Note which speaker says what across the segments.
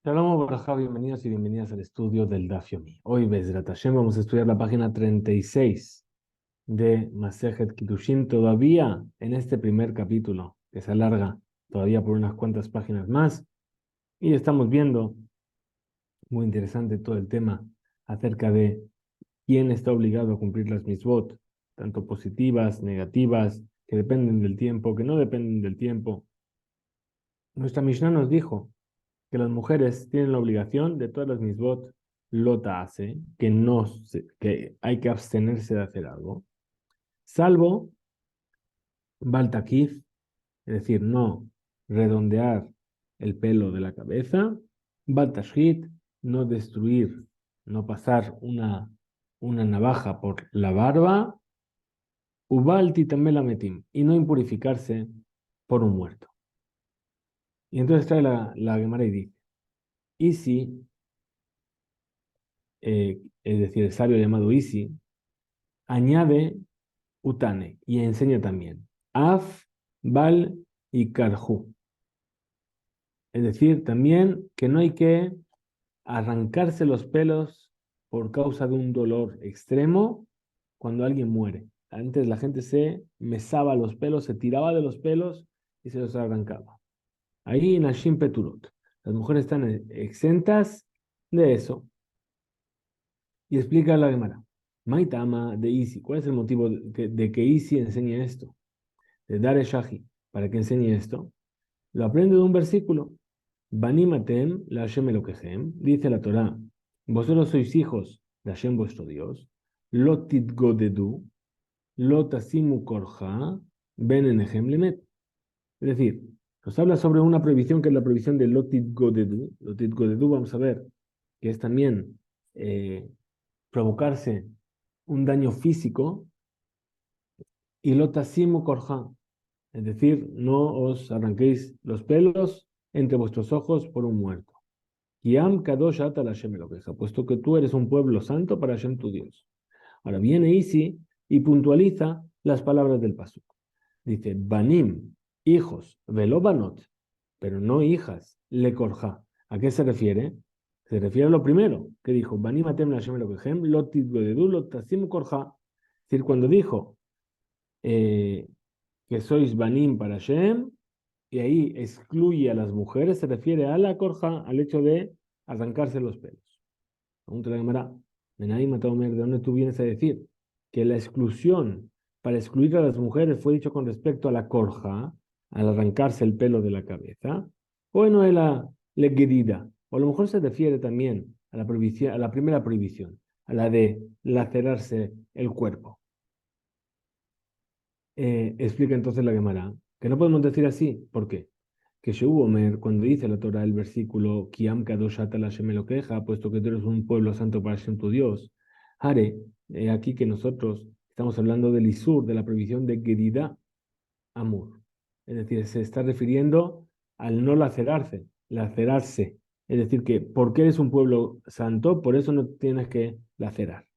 Speaker 1: Shalom Barajá, bienvenidos y bienvenidas al estudio del Daf Yomi. Hoy, Bezrat Hashem, vamos a estudiar la página 36 de Masejet Kiddushin, todavía en este primer capítulo, que se alarga todavía por unas cuantas páginas más. Y estamos viendo, muy interesante todo el tema acerca de quién está obligado a cumplir las mitzvot, tanto positivas, negativas, que dependen del tiempo, que no dependen del tiempo. Nuestra Mishnah nos dijo que las mujeres tienen la obligación de todas las mitzvot lota hace, que hay que abstenerse de hacer algo, salvo baltakif, es decir, no redondear el pelo de la cabeza, baltashit, no destruir, no pasar una navaja por la barba, ubalti tamelametim, y no impurificarse por un muerto. Y entonces trae la Gemara y dice, y si es decir, el sabio llamado Isi, añade Utane y enseña también Af, Bal y Karhu. Es decir, también que no hay que arrancarse los pelos por causa de un dolor extremo cuando alguien muere. Antes la gente se mesaba los pelos, se tiraba de los pelos y se los arrancaba. Ahí en Ashim Peturot. Las mujeres están exentas de eso. Y explica la Gemara. Maitama de Isi. ¿Cuál es el motivo de que Isi enseñe esto? De Dare Shahi. ¿Para que enseñe esto? Lo aprende de un versículo. Banimatem la Hashem Elokehem. Dice la Torá. Vosotros sois hijos de Hashem vuestro Dios. Lotit godedu. Lotasimu korja. Ben enehem lemet. Es decir, nos habla sobre una prohibición que es la prohibición de Lotit godedu. Lotit godedu, vamos a ver, que es también provocarse un daño físico, y lotasimu korja, es decir, no os arranquéis los pelos entre vuestros ojos por un muerto. Kiam kadosh ata la Hashem Elokeja, puesto que tú eres un pueblo santo para Hashem tu Dios. Ahora viene Isi y puntualiza las palabras del pasuk. Dice, banim, hijos, velobanot, pero no hijas, le korja. ¿A qué se refiere? Se refiere a lo primero, que dijo, banim atem la Hashem Elokejem, lotit godedu, lotasim korja. Es decir, cuando dijo que sois banim para Hashem, y ahí excluye a las mujeres, se refiere a la korja, al hecho de arrancarse los pelos. Pregunta la Gemara, Menaim Omer, ¿de dónde tú vienes a decir que la exclusión para excluir a las mujeres fue dicho con respecto a la korja, al arrancarse el pelo de la cabeza? O no es la legedida, o a lo mejor se refiere también a la prohibición, a la primera prohibición, a la de lacerarse el cuerpo. Explica entonces la Gemara que no podemos decir así. ¿Por qué? Que Shehu Omer, cuando dice la Torah el versículo Kiam Kadosh Ata la Hashem Elokeja, puesto que tú eres un pueblo santo para Hashem tu Dios, Hare, aquí que nosotros estamos hablando del Isur, de la prohibición de Gedida Amur. Es decir, se está refiriendo al no lacerarse. Es decir, que porque eres un pueblo santo, por eso no tienes que lacerar.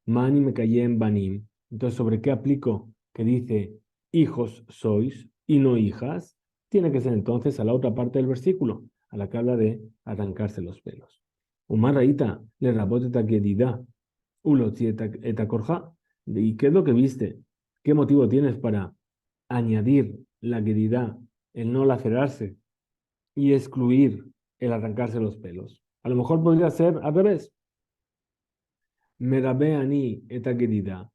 Speaker 1: Mani me callé en Banim. Entonces, ¿sobre qué aplico que dice hijos sois y no hijas? Tiene que ser entonces a la otra parte del versículo, a la que habla de arrancarse los pelos. Umar Raita le rabote taquedida, ulotzi etakorja. ¿Y qué es lo que viste? ¿Qué motivo tienes para añadir la querida, el no lacerarse y excluir el arrancarse los pelos? A lo mejor podría ser al revés. Merabe ani etakedida,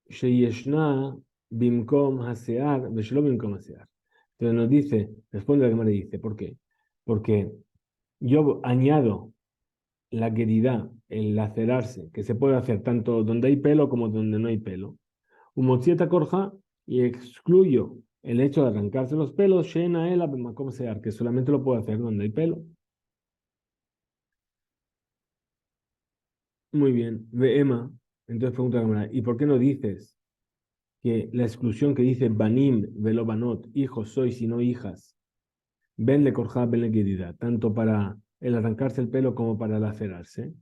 Speaker 1: sheyeshna bimkom hasear, veshlo bimkom hasear. Entonces nos dice, responde la Gemara y dice, ¿por qué? Porque yo añado la querida, el lacerarse, que se puede hacer tanto donde hay pelo como donde no hay pelo. Umotzieta korja, y excluyo el hecho de arrancarse los pelos, shena el bimkom hasear, que solamente lo puedo hacer donde hay pelo. Muy bien, ve Emma. Entonces pregunta la Gemara, ¿y por qué no dices que la exclusión que dice banim velo banot, hijos sois y no hijas, ben le korja, ben le gedida, tanto para el arrancarse el pelo como para lacerarse?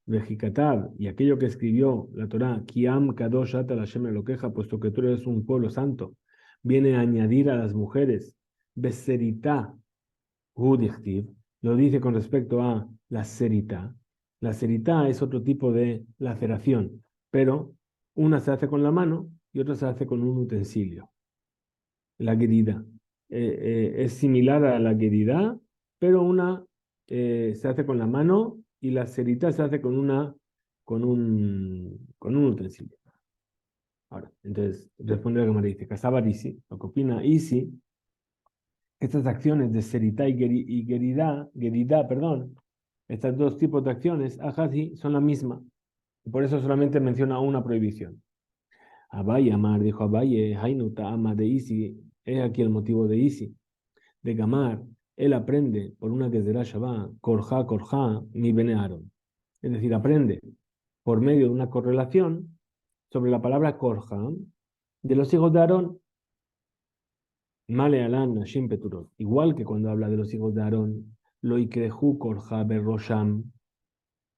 Speaker 1: Vejikatab, y aquello que escribió la Torá, Kiam kadosh ata la Hashem Elokeja, puesto que tú eres un pueblo santo, viene a añadir a las mujeres, beserita, Hudichtiv, lo dice con respecto a la serita. La serita es otro tipo de laceración, pero una se hace con la mano y otra se hace con un utensilio. La gerida es similar a la gerida, pero una se hace con la mano y la serita se hace con un utensilio. Ahora, entonces responde la cámara y dice, Casabar Isi, lo que opina Isi, estas acciones de serita y gerida, perdón, estas dos tipos de acciones, ajazi, son la misma. Y por eso solamente menciona una prohibición. Abaye Amar dijo Abaye, Hainuta ama de Isi, es aquí el motivo de Isi. De Gamar, él aprende por una que será Shabbat, Korja, mi bene Aaron. Es decir, aprende por medio de una correlación sobre la palabra Korja de los hijos de Aarón, Male Alan Nashim Peturot. Igual que cuando habla de los hijos de Aarón, lo Ikrehu Korja Berrosham,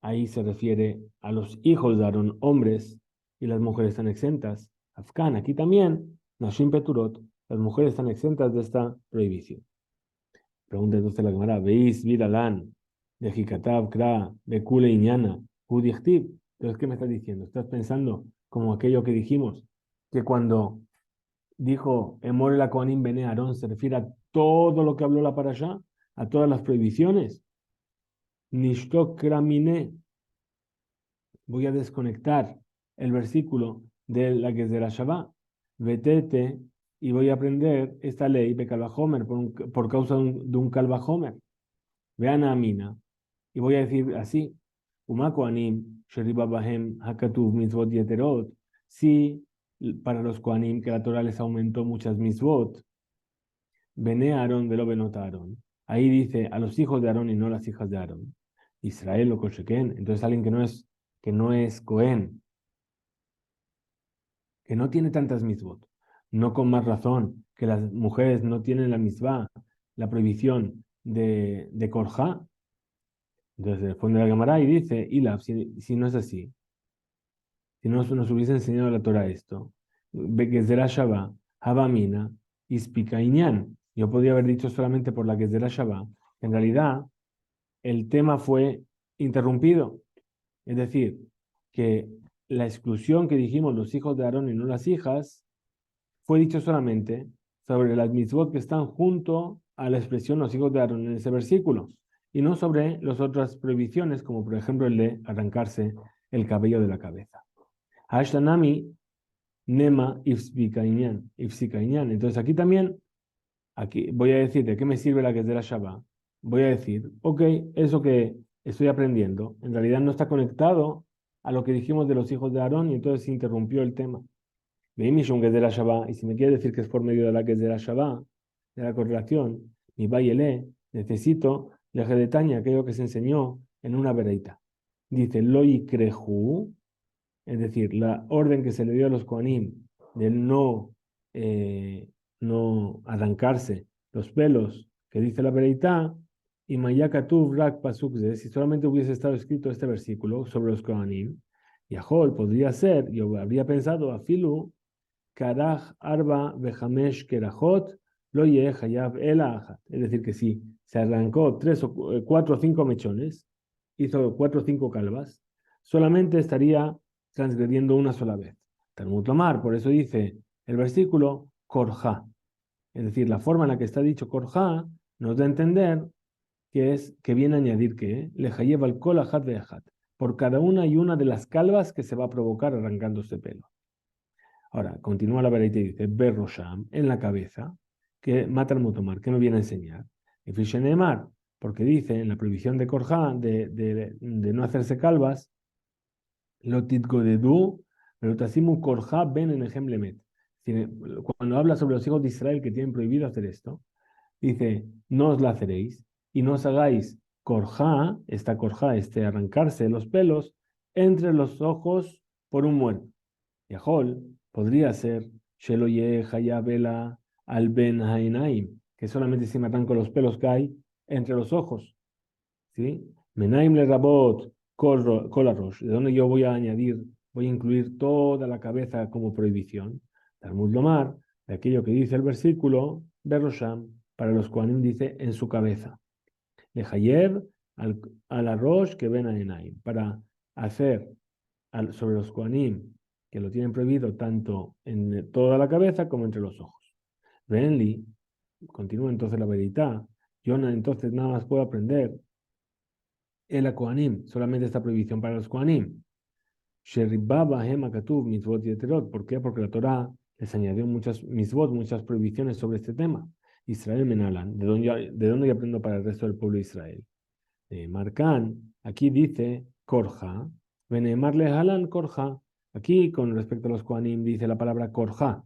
Speaker 1: ahí se refiere a los hijos de Aarón, hombres, y las mujeres están exentas. Afkan, aquí también, Nashim Peturot, las mujeres están exentas de esta prohibición. Pregunta entonces la Gemara, ¿veis Vidalán, de Jikatab, Kra, de Kule Iñana, Hudichtib? Entonces, ¿qué me estás diciendo? ¿Estás pensando como aquello que dijimos, que cuando dijo Emor la Kohanim Bene Aarón se refiere a todo lo que habló la Parashá, a todas las prohibiciones? Nishtok Kramine, voy a desconectar el versículo de la Gezerah Shabbat, Vetete, y voy a aprender esta ley de Calvajomer por causa de un Calvajomer. Vean a Mina, y voy a decir así, Umako Anim, Sheriba Bahem, Hakatuv, Mitzvot Yeterot, si para los Koanim que la Torah les aumentó muchas Mitzvot, Bene Aarón, velo Benot Aarón. Ahí dice a los hijos de Aarón y no las hijas de Aarón. Israel o Kosheken, entonces alguien que no es Cohen, que no tiene tantas mitzvot, no con más razón que las mujeres no tienen la mitzvah, la prohibición de Korja. Entonces responde la Gemara y dice, Ilaf, si no es así, si no nos hubiese enseñado la Torah esto, Gezerah Shabbat, Habamina, Ispika Inyan. Yo podría haber dicho solamente por la Gezerah Shabbat, en realidad el tema fue interrumpido. Es decir, que la exclusión que dijimos los hijos de Aarón y no las hijas, fue dicho solamente sobre las mitzvot que están junto a la expresión los hijos de Aarón en ese versículo, y no sobre las otras prohibiciones, como por ejemplo el de arrancarse el cabello de la cabeza. Ashtanami Nema Ifsikainyan. Entonces aquí también, aquí voy a decir de qué me sirve la que es de la Shabbat. Voy a decir, ok, eso que estoy aprendiendo, en realidad no está conectado a lo que dijimos de los hijos de Aarón y entonces se interrumpió el tema. Y si me quiere decir que es por medio de la que es de la Shabbat, de la correlación, mi bayele, necesito la Gedetaña, aquello que se enseñó en una vereita. Dice, lo ikrehu, es decir, la orden que se le dio a los Kohanim de no arrancarse los pelos, que dice la vereita, y mayakatuv rak pasukze, si solamente hubiese estado escrito este versículo sobre los Kohanim, Yahol podría ser, yo habría pensado, afilu, Karaj Arba Behamesh Kerajot lo Hayab Ela. Es decir, que si se arrancó 4 o 5 mechones, hizo 4 o 5 calvas, solamente estaría transgrediendo una sola vez. Talmud Lomar, por eso dice el versículo Korja. Es decir, la forma en la que está dicho Korja nos da a entender que viene a añadir que le Hayab al Kol Ajat Beajat, por cada una de las calvas que se va a provocar arrancándose pelo. Ahora, continúa la verita y dice, Berrosham, en la cabeza, que mata al mutomar, ¿qué me viene a enseñar? Efishenemar, porque dice en la prohibición de Korja, de no hacerse calvas, Lotit Godedu, Melotasimu Korja ben Enehem Lemet. Cuando habla sobre los hijos de Israel que tienen prohibido hacer esto, dice, no os la haceréis y no os hagáis Korja, este arrancarse los pelos, entre los ojos por un muerto. Yahol podría ser Sheloye Hayabela al Ben Hainaim, que solamente se matan con los pelos que hay entre los ojos. ¿Sí? Menaim le Rabot Kolarosh, de donde yo voy a incluir toda la cabeza como prohibición. Talmud Lomar, de aquello que dice el versículo, Berosham, para los Kohanim dice en su cabeza. lejayev al arroz que ven a Enaim, para hacer sobre los Kohanim, que lo tienen prohibido tanto en toda la cabeza como entre los ojos. Venli, continúa entonces la veredad, yo entonces nada más puedo aprender el Kohanim, solamente esta prohibición para los Kohanim. Sheribaba Hema Katuv Mitzvot Yeterot. ¿Por qué? Porque la Torah les añadió muchas mitzvot, muchas prohibiciones sobre este tema. Israel Menalan, ¿de dónde yo aprendo para el resto del pueblo de Israel? Marcán, aquí dice Korja, Benemarle Halan Korja. Aquí, con respecto a los Kohanim, dice la palabra Korja.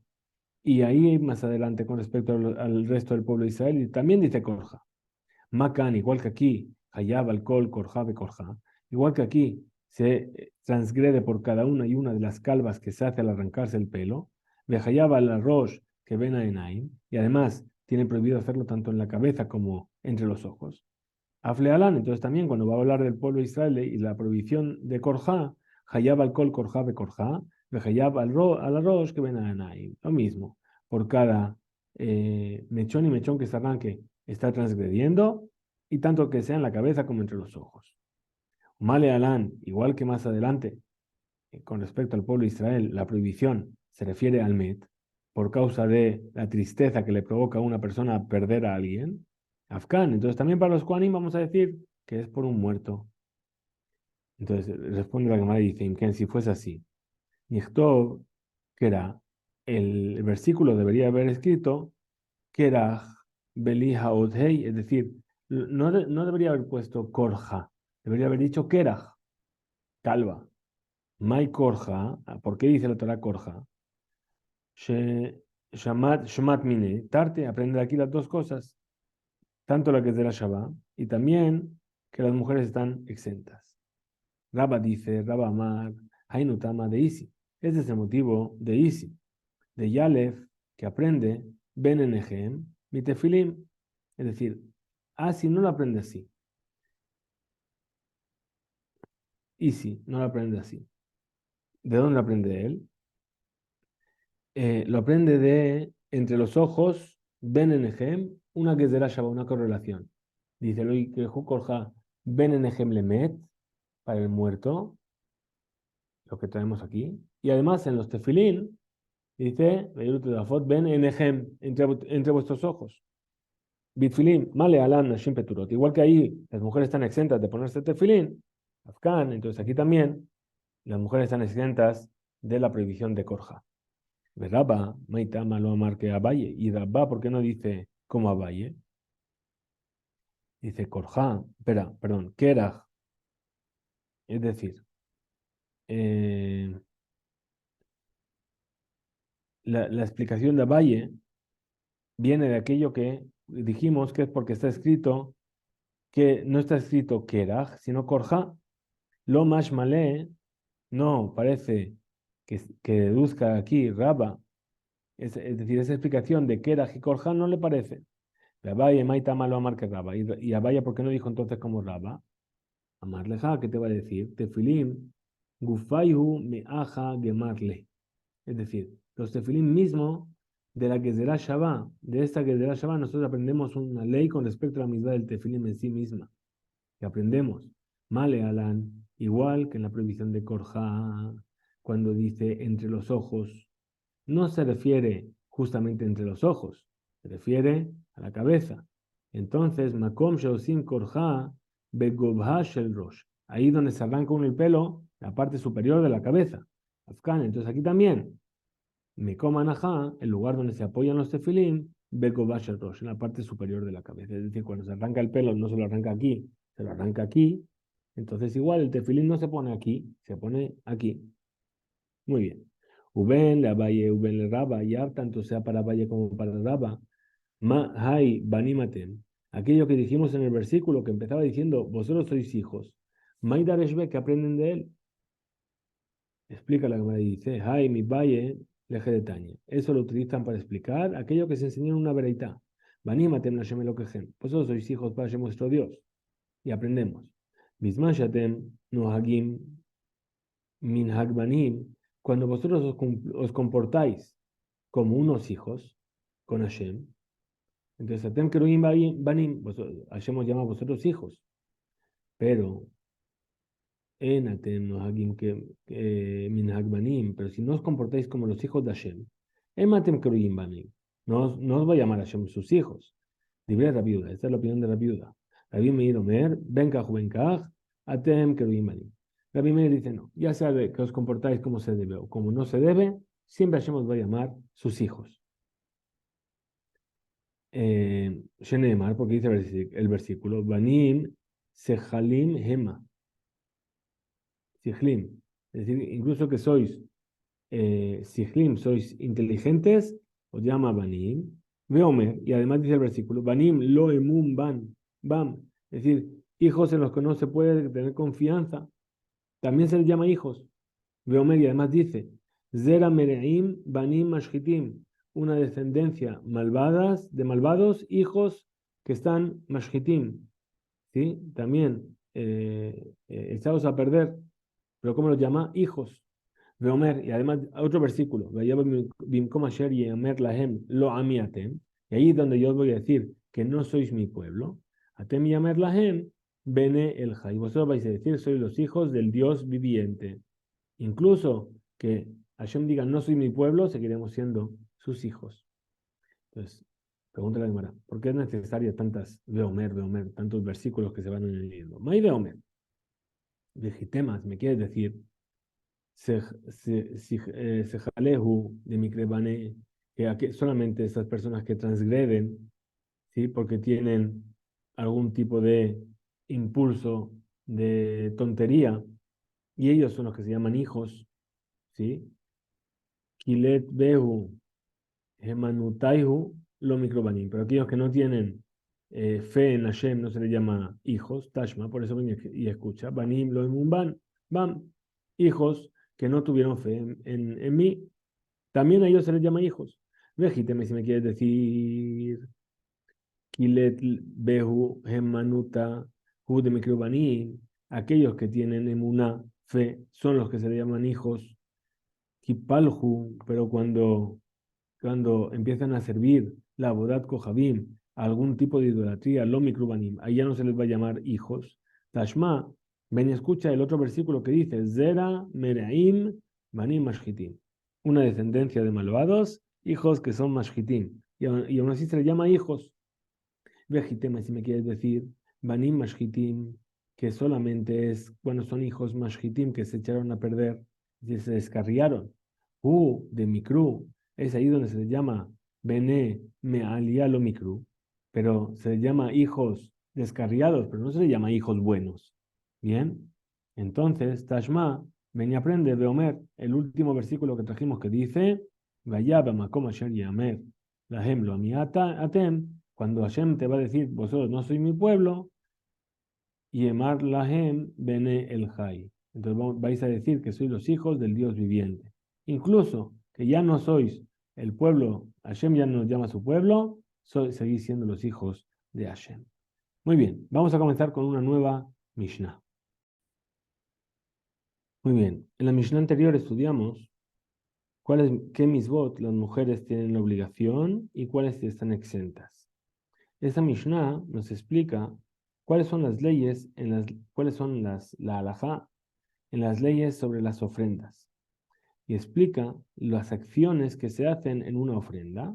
Speaker 1: Y ahí más adelante, con respecto al resto del pueblo de Israel, también dice Korja. Macan, igual que aquí, Hayab, alcohol, Korja, Korja. Igual que aquí, se transgrede por cada una y una de las calvas que se hace al arrancarse el pelo. Hayab al arroz que ven a Enaim. Y además, tiene prohibido hacerlo tanto en la cabeza como entre los ojos. Aflealán, entonces también cuando va a hablar del pueblo de Israel y la prohibición de Korja, Hayab alcohol, Korja, Korja. Hayab al arroz que ven a Enaim. Lo mismo, por cada mechón y mechón que se arranque está transgrediendo, y tanto que sea en la cabeza como entre los ojos. Male Alán, igual que más adelante, con respecto al pueblo de Israel, la prohibición se refiere al Met, por causa de la tristeza que le provoca a una persona perder a alguien. Afgan, entonces también para los Kohanim vamos a decir que es por un muerto. Entonces responde la Gemara y dice, que si fuese así, Nichtov, que era, el versículo debería haber escrito, Kerach Belija Odhei, es decir, no debería haber puesto Korja, debería haber dicho Kerach, calva. Mai Korja, ¿por qué dice la Torah Korja? Shamat Mine, Tarte, aprende aquí las dos cosas, tanto la que es de la Shabbat y también que las mujeres están exentas. Rabba dice, Rabba Amar, Hainutama de Isi. Ese es el motivo de Isi, de Yalef, que aprende Ben Enehem, Mitefilim. Es decir, si no lo aprende así. Isi no lo aprende así. ¿De dónde lo aprende él? Lo aprende de entre los ojos, Ben Enehem, una que es de la Shabbat, una correlación. Dice, lo que Jukorja, Ben Enehem Lemet, para el muerto, lo que traemos aquí. Y además en los tefilín, dice, Ben Enehem, entre vuestros ojos. Bitfilín, Male Alan Nashim Peturot. Igual que ahí las mujeres están exentas de ponerse tefilín, Afkan, entonces aquí también las mujeres están exentas de la prohibición de Korja. Rabba, Maitama lo amar que Abaye. Y Rabba, ¿por qué no dice como Abaye? Dice Korja, perdón, Kerach. Es decir, eh, la explicación de Abaye viene de aquello que dijimos que es porque está escrito, que no está escrito Kerach, sino Korja. Lo más malé, no parece que deduzca aquí Rabba. Es decir, esa explicación de Kerach y Korja no le parece. Abaye, Maita malo amar que Rabba. Y Abaye, ¿por qué no dijo entonces como Rabba? Amarleja, ¿qué te va a decir? Tefilim, Gufayhu me aja gemarle. Es decir, los tefilim mismo de la Gezerá Shabbat, de esta Gezerá Shabbat, nosotros aprendemos una ley con respecto a la misma del tefilim en sí misma. Que aprendemos, Male Alan, igual que en la prohibición de Korja, cuando dice entre los ojos, no se refiere justamente entre los ojos, se refiere a la cabeza. Entonces, Makom Sheosim Korja, Begobha Shel Rosh, ahí donde se arranca con el pelo, la parte superior de la cabeza. Afkan, entonces aquí también, Mekom Anahá, el lugar donde se apoyan los tefilín, Begobha Shel Rosh, en la parte superior de la cabeza. Es decir, cuando se arranca el pelo, no se lo arranca aquí, se lo arranca aquí. Entonces, igual, el tefilín no se pone aquí, se pone aquí. Muy bien. Uben le Abaye, Uben le Raba, ya tanto sea para Abaye como para Raba. Ma hay banimatem. Aquello que dijimos en el versículo que empezaba diciendo, vosotros sois hijos. Maidareshbe, que aprenden de él. Explica la Gemara y dice, hay mi valle, leje de Taña. Eso lo utilizan para explicar aquello que se enseñó en una vereita. Banimatem Nashem Elokehem. Vosotros sois hijos para Hashem vuestro Dios. Y aprendemos. Bismashatem nohagim min hagbanim. Cuando vosotros os comportáis como unos hijos con Hashem, Entonces, Atem Keruim Banim, Hashem os llama a vosotros hijos, pero en Atem Nohagim Minhag Banim, pero si no os comportáis como los hijos de Hashem, en Atem Keruim Banim, no os va a llamar Hashem sus hijos. Libre la viuda, esta es la opinión de la viuda. Rabbi Meir Omer, Benkaj Benkaj, Atem Keruim Banim. Rabbi Meir dice, no, ya sabe que os comportáis como se debe o como no se debe, siempre Hashem os va a llamar sus hijos. Shenemar, porque dice el versículo, Banim Sejalim Hema, Sijlim, es decir, incluso que sois Sijlim, sois inteligentes, os llama Banim, Veomer, y además dice el versículo, Banim lo emun ban, bam, es decir, hijos en los que no se puede tener confianza, también se les llama hijos. Veomer, y además dice, Zera Mereim Banim Mashhitim, una descendencia de malvados hijos que están mashhitim, ¿sí? También echados a perder, pero ¿cómo los llama? Hijos. Veomer, y además otro versículo, Bimkom Asher Yeamer Lahem Lo Ami Atem, y ahí es donde yo os voy a decir que no sois mi pueblo, Atem Yeamer Lahem Bene El Jai, vosotros vais a decir sois los hijos del Dios viviente. Incluso que Hashem diga no soy mi pueblo, seguiremos siendo sus hijos. Entonces, pregunta la Gemara, ¿por qué es necesaria tantas Veomer, tantos versículos que se van añadiendo? May Veomer, Vegitemas, me quieres decir, Sejalehu de Mikrebane, que solamente esas personas que transgreden, ¿sí? Porque tienen algún tipo de impulso de tontería, y ellos son los que se llaman hijos, ¿sí? Kilet Behu Hemanutaihu lo microbanim. Pero aquellos que no tienen fe en Hashem no se les llama hijos, Tashma, por eso ven y escucha. Banim lo emunban, bam, hijos que no tuvieron fe en mí, también a ellos se les llama hijos. Vejíteme si me quieres decir Kilet Behu Hemanuta Hu de microbanim, aquellos que tienen emuná, fe, son los que se les llaman hijos. Kipalhu, pero cuando empiezan a servir la Bodat Kohabim, algún tipo de idolatría, lo mikrubanim, ahí ya no se les va a llamar hijos. Tashma, ven y escucha el otro versículo que dice, Zera Meraim Banim Mashhitim, una descendencia de malvados, hijos que son Mashhitim, y aún así se les llama hijos. Vejitema, si me quieres decir, Banim Mashhitim, que solamente es cuando son hijos Mashhitim que se echaron a perder y se descarriaron. De Mikru, es ahí donde se les llama Bene Mealialo Mikru, pero se les llama hijos descarriados, pero no se les llama hijos buenos. Bien, entonces Tashma, ven y aprende de Omer, el último versículo que trajimos que dice, Vayaba Makom Asher Yamer, Lahem lo amiata atem, cuando Hashem te va a decir, vosotros no sois mi pueblo, Yemar Lahem Bene El Jai. Entonces vais a decir que sois los hijos del Dios viviente. Incluso que ya no sois el pueblo, Hashem ya nos llama a su pueblo, seguís siendo los hijos de Hashem. Muy bien, vamos a comenzar con una nueva Mishnah. Muy bien, en la Mishnah anterior estudiamos qué misbot las mujeres tienen la obligación y cuáles están exentas. Esta Mishnah nos explica cuáles son las leyes, cuáles son la halajá en las leyes sobre las ofrendas. Y explica las acciones que se hacen en una ofrenda,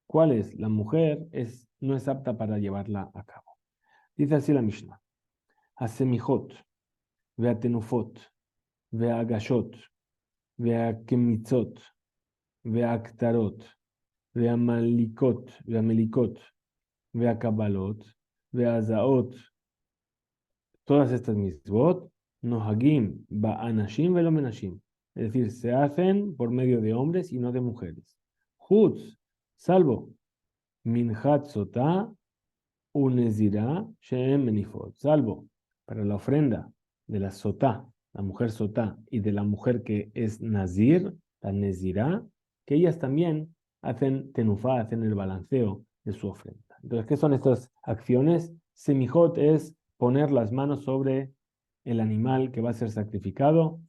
Speaker 1: cuáles la mujer no es apta para llevarla a cabo. Dice así la Mishnah: Hasemijot, veatenufot, veagashot, veakemitzot, veaktarot, veamelikot, veakabalot, veazaot. Todas estas mitzvot, nohagim, ba'anashim velomenashim. Es decir, se hacen por medio de hombres y no de mujeres. Hutz, salvo minhat sotá, unezirá, sheem menifot. Salvo para la ofrenda de la sotá, la mujer sotá, y de la mujer que es nazir, la nezirá, que ellas también hacen tenufá, hacen el balanceo de su ofrenda. Entonces, ¿qué son estas acciones? Semijot es poner las manos sobre el animal que va a ser sacrificado,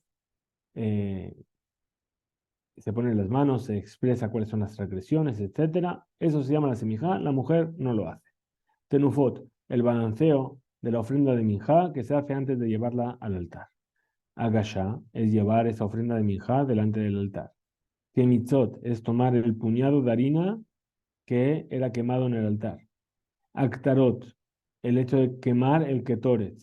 Speaker 1: se pone las manos, se expresa cuáles son las transgresiones, etcétera. Eso se llama la semijá, la mujer no lo hace. Tenufot, el balanceo de la ofrenda de minjá que se hace antes de llevarla al altar. Agashá es llevar esa ofrenda de minjá delante del altar. Kemitzot es tomar el puñado de harina que era quemado en el altar. Aktarot, el hecho de quemar el ketoret,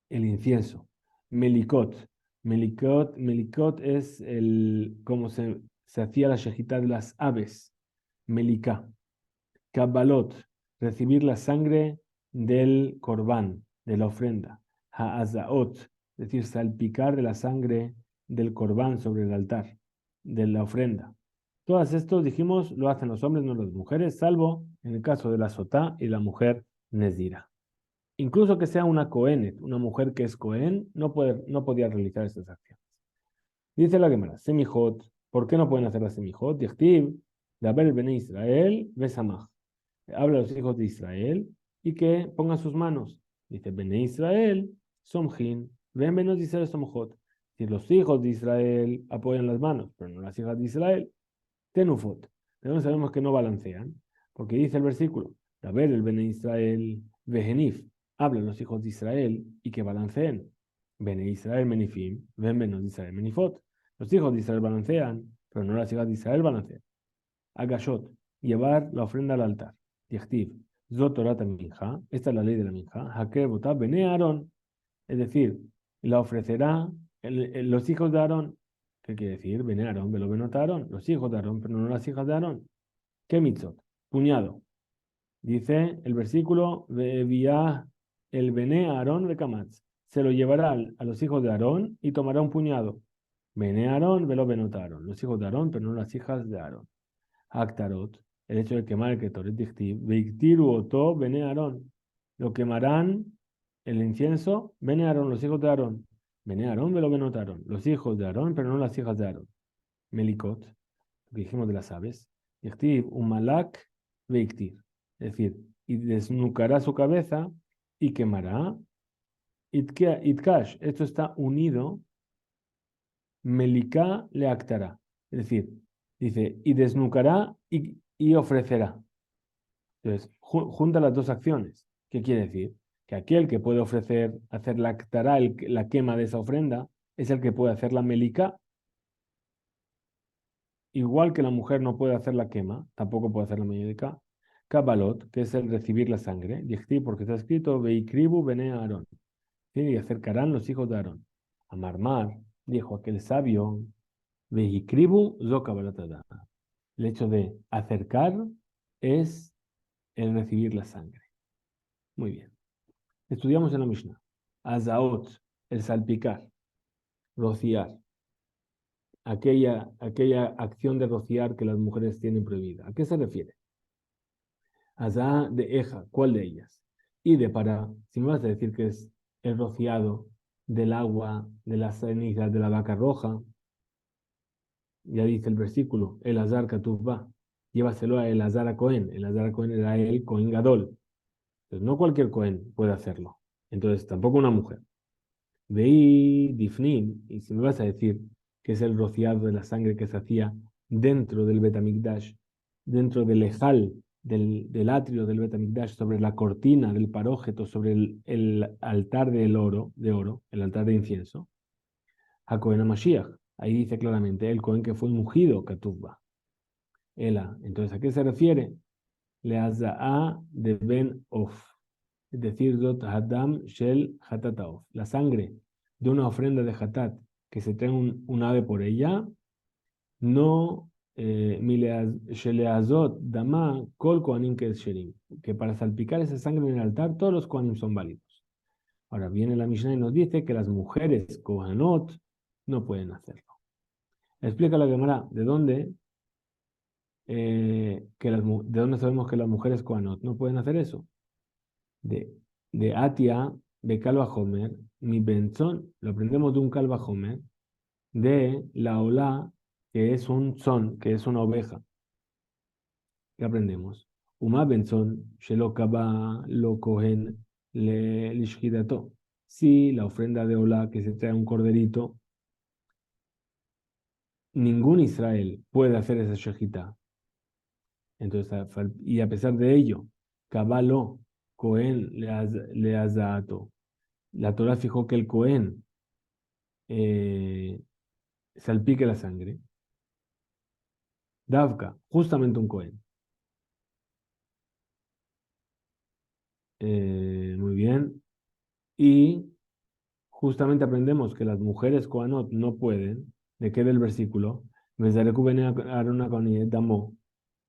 Speaker 1: el incienso. Melikot, Melikot es como se hacía la shejitá de las aves. Meliká. Kabbalot, recibir la sangre del corbán, de la ofrenda. Ha'azaot, es decir, salpicar de la sangre del corbán sobre el altar, de la ofrenda. Todas estos, dijimos, lo hacen los hombres, no las mujeres, salvo en el caso de la sotá y la mujer nezira. Incluso que sea una cohenet, una mujer que es cohen, no podía realizar estas acciones. Dice la Gemara, semijot, ¿por qué no pueden hacer la semijot? Dichtiv, de haber el Bene Israel, besamach. Habla a los hijos de Israel y que pongan sus manos. Dice, Bene Israel, somjin, ven Bene Israel, somjot. Si los hijos de Israel apoyan las manos, pero no las hijas de Israel, tenufot. ¿De dónde sabemos que no balancean? Porque dice el versículo, a ver el Bene Israel, vejenif, hablan los hijos de Israel y que balanceen. Bene Israel menifim, ven Bene Israel menifot. Los hijos de Israel balancean, pero no las hijas de Israel balancean. Agashot, llevar la ofrenda al altar. Yechtiv, Zot Torah minja, esta es la ley de la minja. Haker botab bene Aarón, es decir, la ofrecerá los hijos de Aarón. ¿Qué quiere decir? Bene Aarón, velo benot Aarón, los hijos de Aarón, pero no las hijas de Aarón. ¿Qué mitzot? Puñado. Dice el versículo, vía el bene Aarón de Kamatz. Se lo llevará a los hijos de Aarón y tomará un puñado. Bene Aarón, velo benot Aarón, los hijos de Aarón, pero no las hijas de Aarón. Aktarot, el hecho de quemar el ketoret dichtiv, veiktiru oto bene Aarón. Lo quemarán el incienso, bene Aarón, los hijos de Aarón. Bene Aarón, velo benot Aarón, los hijos de Aarón, pero no las hijas de Aarón. Melikot, lo que dijimos de las aves. Dichtiv, un malak veiktir. Es decir, y desnucará su cabeza y quemará. Itkash, esto está unido. Meliká le actará. Es decir, dice, y desnucará y ofrecerá. Entonces, junta las dos acciones. ¿Qué quiere decir? Que aquel que puede ofrecer, hacer la actará, la quema de esa ofrenda, es el que puede hacer la meliká. Igual que la mujer no puede hacer la quema, tampoco puede hacer la meliká. Kabbalot, que es el recibir la sangre. Dichti, porque está escrito, Veikribu bene Aarón. Y acercarán los hijos de Aarón. Amarmar, dijo aquel sabio, Veikribu zo kabbalatadá. El hecho de acercar es el recibir la sangre. Muy bien. Estudiamos en la Mishnah. Azaot, el salpicar, rociar. Aquella acción de rociar que las mujeres tienen prohibida. ¿A qué se refiere? Azá de Eja, ¿cuál de ellas? Y de para, si me vas a decir que es el rociado del agua, de las cenizas de la vaca roja, ya dice el versículo, el azar va, llévaselo a el azar a Cohen. El azar a Cohen era el Cohen Gadol. Entonces, no cualquier Cohen puede hacerlo. Entonces, tampoco una mujer. Veí Difnim, y si me vas a decir que es el rociado de la sangre que se hacía dentro del Betamigdash, dentro del ejal, del atrio del Betamigdash, sobre la cortina del parójeto, sobre el altar de oro, el altar de incienso, a Cohen Mashiach. Ahí dice claramente el Cohen que fue ungido, Katubba. Ela. Entonces, ¿a qué se refiere? Le a de Ben Of. Es decir, Dot Hadam Shel Hatataof. La sangre de una ofrenda de Hatat que se trae un ave por ella, no Sheleazot Dama Kol Kohanim Sherim. Que para salpicar esa sangre en el altar, todos los Kohanim son válidos. Ahora viene la Mishnah y nos dice que las mujeres Kohanot no pueden hacerlo. Explica la Gemara de dónde de dónde sabemos que las mujeres Kohanot no pueden hacer eso. De Atia, de Kalva Homer, mi Benzón, lo aprendemos de un Kalva Homer, de la Ola, que es un son, que es una oveja. ¿Qué aprendemos? Uma Benzón, Shelo Kaba, lo cogen le Lishkidato. Si sí, la ofrenda de Ola, que se trae un corderito, ningún Israel puede hacer esa shejitá. Entonces, y a pesar de ello, Cabalo, Cohen le azato. La Torah fijó que el Cohen salpique la sangre. Davka, justamente un Cohen. Muy bien. Y justamente aprendemos que las mujeres Kohanot no pueden. ¿De qué del versículo?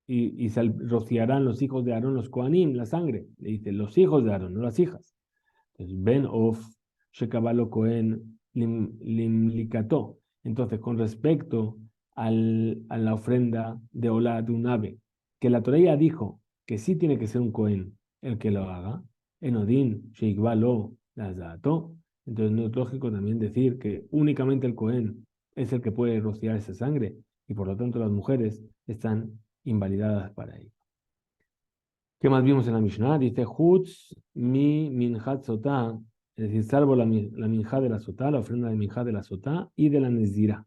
Speaker 1: Rociarán los hijos de Aarón, los Kohanim, la sangre. Le dice, los hijos de Aarón, no las hijas. Entonces, Ben of Shekabalo Cohen Limlikato. Entonces, con respecto a la ofrenda de Olá de un ave, que la Torah ya dijo que sí tiene que ser un Cohen el que lo haga, en Odín, Sheikbalo, Lazato. Entonces, no es lógico también decir que únicamente el Cohen es el que puede rociar esa sangre y por lo tanto las mujeres están invalidadas para ello. ¿Qué más vimos en la Mishnah? Dice, Hutz mi minjat sotá, es decir, salvo la minjá de la sotá, la ofrenda de minjá de la sotá y de la nezira.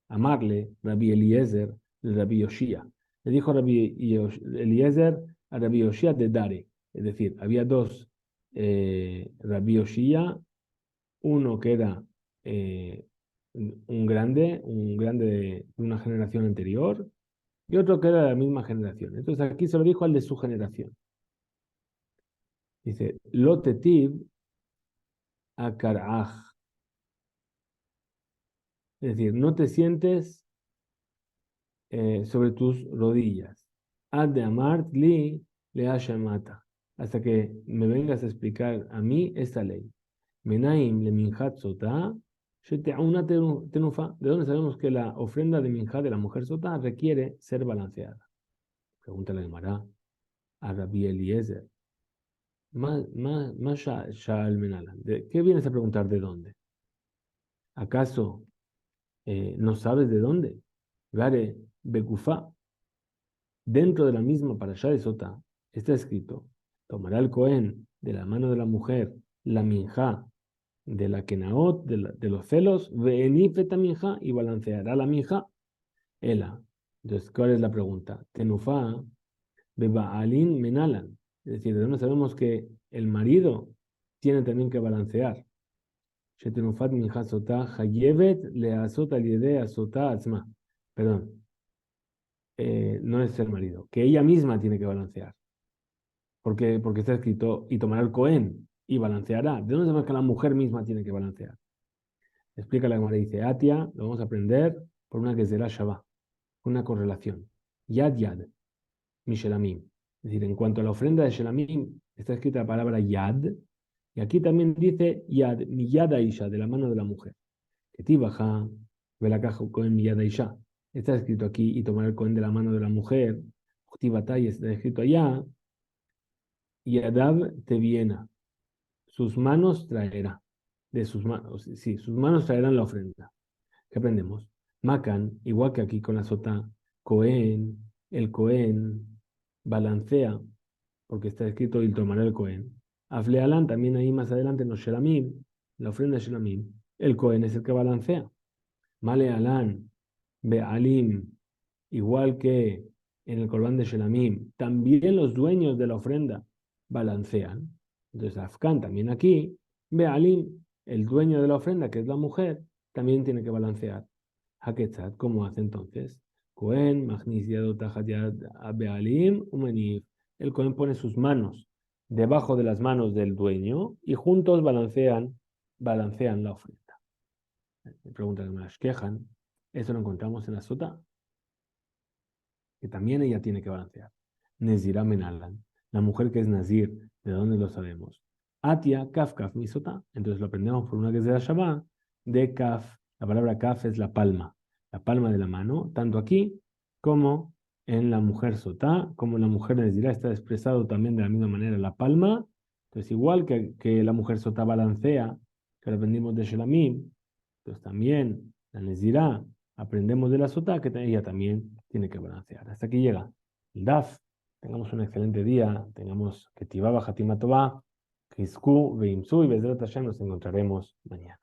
Speaker 1: Amarle, Rabbi Eliezer, de Rabbi Yoshia. Le dijo Eliezer a Rabbi Yoshia de Dare. Es decir, había dos Rabbi Yoshia, uno que era un grande de una generación anterior, y otro que era de la misma generación. Entonces aquí se lo dijo al de su generación. Dice, lotetiv akaraj. Es decir, no te sientes sobre tus rodillas. Ad de amart li le mata. Hasta que me vengas a explicar a mí esta ley. Menaim le minjat sotá. Una tenufa. ¿De dónde sabemos que la ofrenda de minjat de la mujer sotá requiere ser balanceada? Pregunta la Gemara a Rabbi Eliezer. Más Sha'al Menalan. ¿Qué vienes a preguntar de dónde? ¿Acaso no sabes de dónde? Gare Bekufá, dentro de la misma parashá de Sotá, está escrito: tomará el Cohen de la mano de la mujer la minjá de la Kenaot, de los celos, ve'enifeta minjá, y balanceará la minjá. Ela. Entonces, ¿cuál es la pregunta? Tenufá, beba'alin menalan. Es decir, ¿de dónde sabemos que el marido tiene también que balancear? Shetenufat minjá sotá, hayevet leazot al yedea sotá atzma. Perdón, no es el marido, que ella misma tiene que balancear. Porque está escrito, y tomará el Cohen y balanceará. ¿De dónde sabemos que la mujer misma tiene que balancear? Explica la Gemara, dice, Atia, lo vamos a aprender por una que será Shabbat, una correlación. Yad Yad, Mishelamim. Es decir, en cuanto a la ofrenda de Shelamim, está escrita la palabra Yad, y aquí también dice Yad, mi Yad Aisha, de la mano de la mujer. Que tibaja, ve la caja Cohen mi Yad Aisha. Está escrito aquí, y tomar el Cohen de la mano de la mujer. Tibatay está escrito allá, y Adab te viena, sus manos traerá. De sus manos, sí, sus manos traerán la ofrenda. ¿Qué aprendemos? Macan, igual que aquí con la sota, Cohen, el Cohen balancea, porque está escrito y tomará el Cohen. Aflealan, también ahí más adelante en los Shelamim, la ofrenda de Shelamim, el Cohen es el que balancea. Malealan, Bealim, igual que en el Corbán de Shelamim, también los dueños de la ofrenda balancean. Entonces, Afkan también aquí, Bealim, el dueño de la ofrenda, que es la mujer, también tiene que balancear. Haketzat, ¿cómo hace entonces? Cohen, Magnis Yadot Tajat Yad Bealim, Umenif. El Cohen pone sus manos debajo de las manos del dueño y juntos balancean la ofrenda. Me preguntan que me las quejan. Eso lo encontramos en la sota, que también ella tiene que balancear. Nezirá Menalan, la mujer que es Nazir, ¿de dónde lo sabemos? Atia, Kaf, Kaf, Misota. Entonces lo aprendemos por una que es de la Shabbat, de Kaf. La palabra Kaf es la palma de la mano, tanto aquí como en la mujer Sotá, como en la mujer Nezirá está expresado también de la misma manera la palma. Entonces, igual que la mujer Sotá balancea, que lo aprendimos de Shelamim, entonces también la Nezirá aprendemos de la Sotá que ella también tiene que balancear. Hasta aquí llega el DAF. Tengamos un excelente día. Tengamos que Tibaba Hatima Tová, Kizku, Veimsu y Bezrat Hashem. Nos encontraremos mañana.